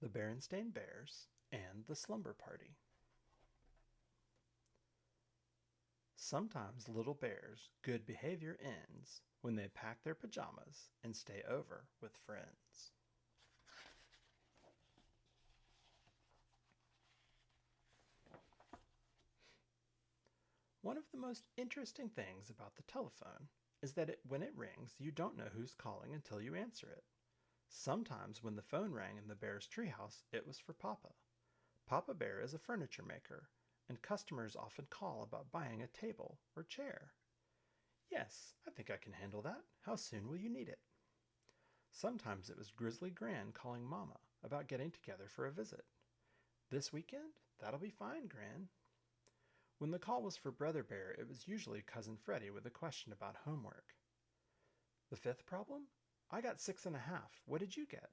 The Berenstain Bears and the Slumber Party. Sometimes little bears' good behavior ends when they pack their pajamas and stay over with friends. One of the most interesting things about the telephone is that when it rings, you don't know who's calling until you answer it. Sometimes when the phone rang in the bear's treehouse, it was for Papa. Papa Bear is a furniture maker, and customers often call about buying a table or chair. Yes, I think I can handle that. How soon will you need it? Sometimes it was Grizzly Gran calling Mama about getting together for a visit. This weekend? That'll be fine, Gran. When the call was for Brother Bear, it was usually Cousin Freddie with a question about homework. The fifth problem? I got 6.5. What did you get?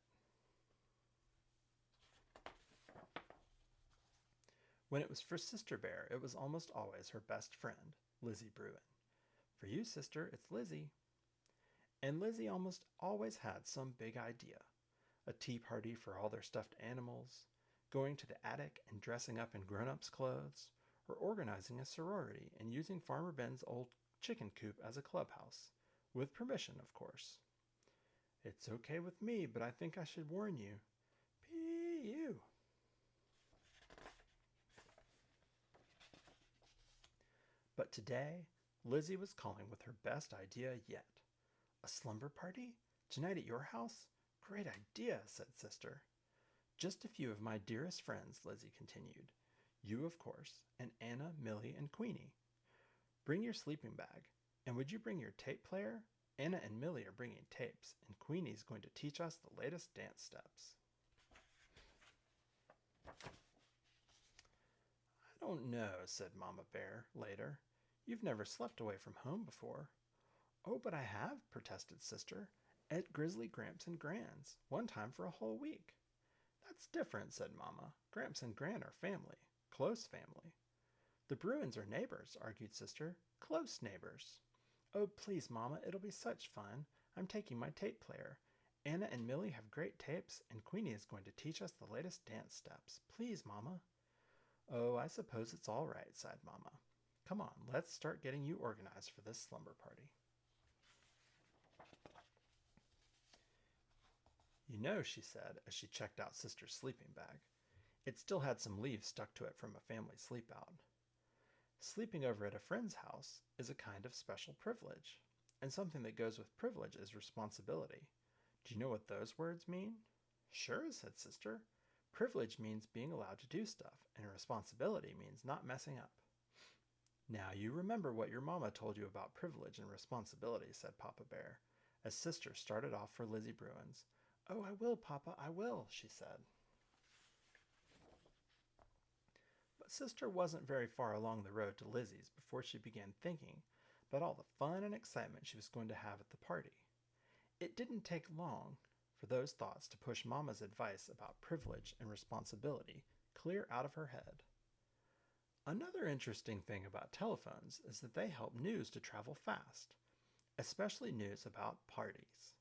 When it was for Sister Bear, it was almost always her best friend, Lizzie Bruin. For you, sister, it's Lizzie. And Lizzie almost always had some big idea. A tea party for all their stuffed animals, going to the attic and dressing up in grown-ups' clothes, or organizing a sorority and using Farmer Ben's old chicken coop as a clubhouse. With permission, of course. It's okay with me, but I think I should warn you. P.U. But today, Lizzie was calling with her best idea yet. A slumber party? Tonight at your house? Great idea, said Sister. Just a few of my dearest friends, Lizzie continued. You, of course, and Anna, Millie, and Queenie. Bring your sleeping bag. And would you bring your tape player? Anna and Millie are bringing tapes, and Queenie's going to teach us the latest dance steps. I don't know, said Mama Bear later. You've never slept away from home before. Oh, but I have, protested Sister. At Grizzly Gramps and Gran's, one time for a whole week. That's different, said Mama. Gramps and Gran are family. Close family. The Bruins are neighbors, argued Sister. Close neighbors. Oh, please, Mama, it'll be such fun. I'm taking my tape player. Anna and Millie have great tapes, and Queenie is going to teach us the latest dance steps. Please, Mama. Oh, I suppose it's all right, sighed Mama. Come on, let's start getting you organized for this slumber party. You know, she said, as she checked out Sister's sleeping bag. It still had some leaves stuck to it from a family sleepout. Sleeping over at a friend's house is a kind of special privilege, and something that goes with privilege is responsibility. Do you know what those words mean? Sure, said Sister. Privilege means being allowed to do stuff, and responsibility means not messing up. Now you remember what your mama told you about privilege and responsibility, said Papa Bear, as Sister started off for Lizzie Bruin's. Oh, I will, Papa, I will, she said. But Sister wasn't very far along the road to Lizzie's before she began thinking about all the fun and excitement she was going to have at the party. It didn't take long for those thoughts to push Mama's advice about privilege and responsibility clear out of her head. Another interesting thing about telephones is that they help news to travel fast, especially news about parties.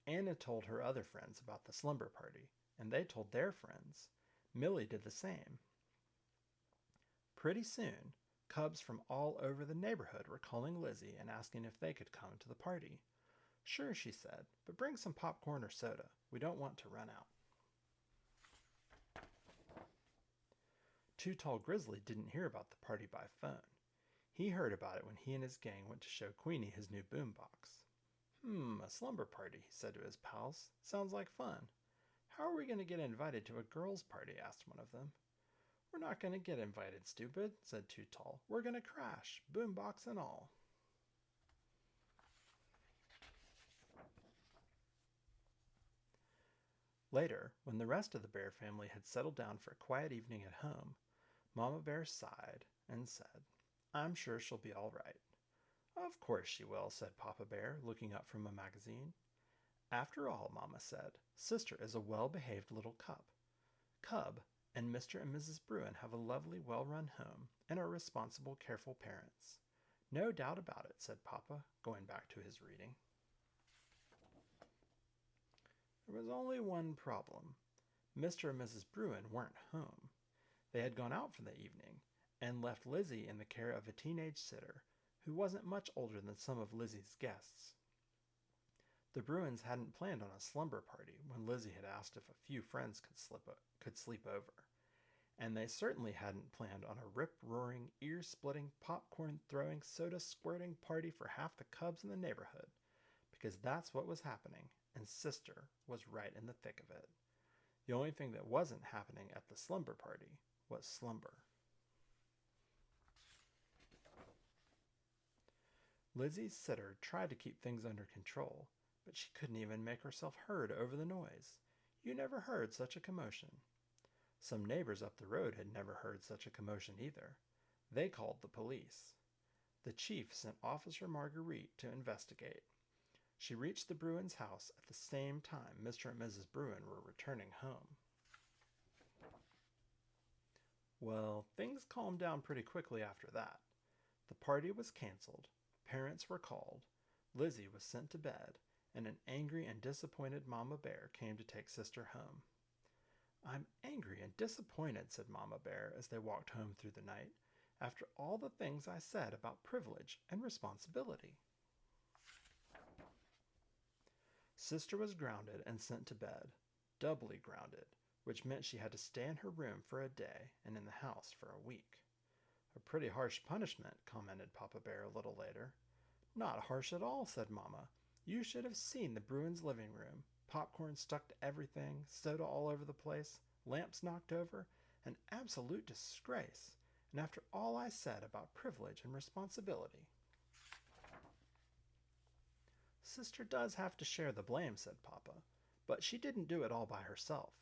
Anna told her other friends about the slumber party, and they told their friends. Millie did the same. Pretty soon, cubs from all over the neighborhood were calling Lizzie and asking if they could come to the party. Sure, she said, but bring some popcorn or soda. We don't want to run out. Too Tall Grizzly didn't hear about the party by phone. He heard about it when he and his gang went to show Queenie his new boombox. A slumber party, he said to his pals. Sounds like fun. How are we going to get invited to a girls' party? Asked one of them. We're not going to get invited, stupid, said Too Tall. We're going to crash, boombox and all. Later, when the rest of the bear family had settled down for a quiet evening at home, Mama Bear sighed and said, I'm sure she'll be all right. Of course she will, said Papa Bear, looking up from a magazine. After all, Mama said, Sister is a well-behaved little cub, and Mr. and Mrs. Bruin have a lovely, well-run home and are responsible, careful parents. No doubt about it, said Papa, going back to his reading. There was only one problem. Mr. and Mrs. Bruin weren't home. They had gone out for the evening and left Lizzie in the care of a teenage sitter who wasn't much older than some of Lizzie's guests. The Bruins hadn't planned on a slumber party when Lizzie had asked if a few friends could sleep over, and they certainly hadn't planned on a rip-roaring, ear-splitting, popcorn-throwing, soda-squirting party for half the cubs in the neighborhood, because that's what was happening, and Sister was right in the thick of it. The only thing that wasn't happening at the slumber party was slumber. Lizzie's sitter tried to keep things under control, but she couldn't even make herself heard over the noise. You never heard such a commotion. Some neighbors up the road had never heard such a commotion either. They called the police. The chief sent Officer Marguerite to investigate. She reached the Bruins' house at the same time Mr. and Mrs. Bruin were returning home. Well, things calmed down pretty quickly after that. The party was canceled, parents were called, Lizzie was sent to bed, and an angry and disappointed Mama Bear came to take Sister home. "I'm angry and disappointed," said Mama Bear as they walked home through the night, "after all the things I said about privilege and responsibility." Sister was grounded and sent to bed, doubly grounded, which meant she had to stay in her room for a day and in the house for a week. "A pretty harsh punishment," commented Papa Bear a little later. "Not harsh at all," said Mama. "You should have seen the Bruins' living room. Popcorn stuck to everything, soda all over the place, lamps knocked over, an absolute disgrace. And after all I said about privilege and responsibility." "Sister does have to share the blame," said Papa, "but she didn't do it all by herself.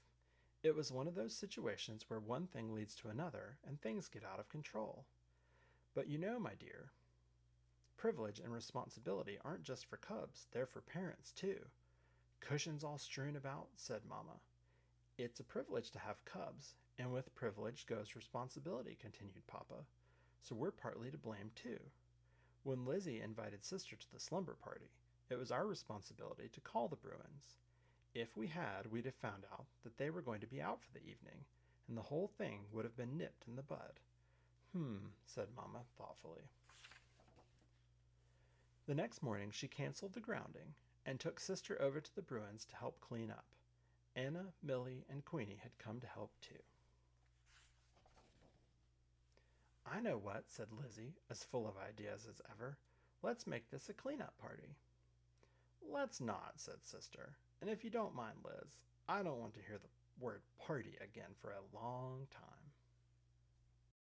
It was one of those situations where one thing leads to another and things get out of control. But you know, my dear, privilege and responsibility aren't just for cubs, they're for parents too." "Cushions all strewn about," said Mama. "It's a privilege to have cubs, and with privilege goes responsibility," continued Papa. "So we're partly to blame too. When Lizzie invited Sister to the slumber party, it was our responsibility to call the Bruins. If we had, we'd have found out that they were going to be out for the evening, and the whole thing would have been nipped in the bud." Said Mama thoughtfully. The next morning she canceled the grounding and took Sister over to the Bruins to help clean up. Anna, Millie, and Queenie had come to help too. "I know what," said Lizzie, as full of ideas as ever. "Let's make this a clean-up party." "Let's not," said Sister. "And if you don't mind, Liz, I don't want to hear the word party again for a long time."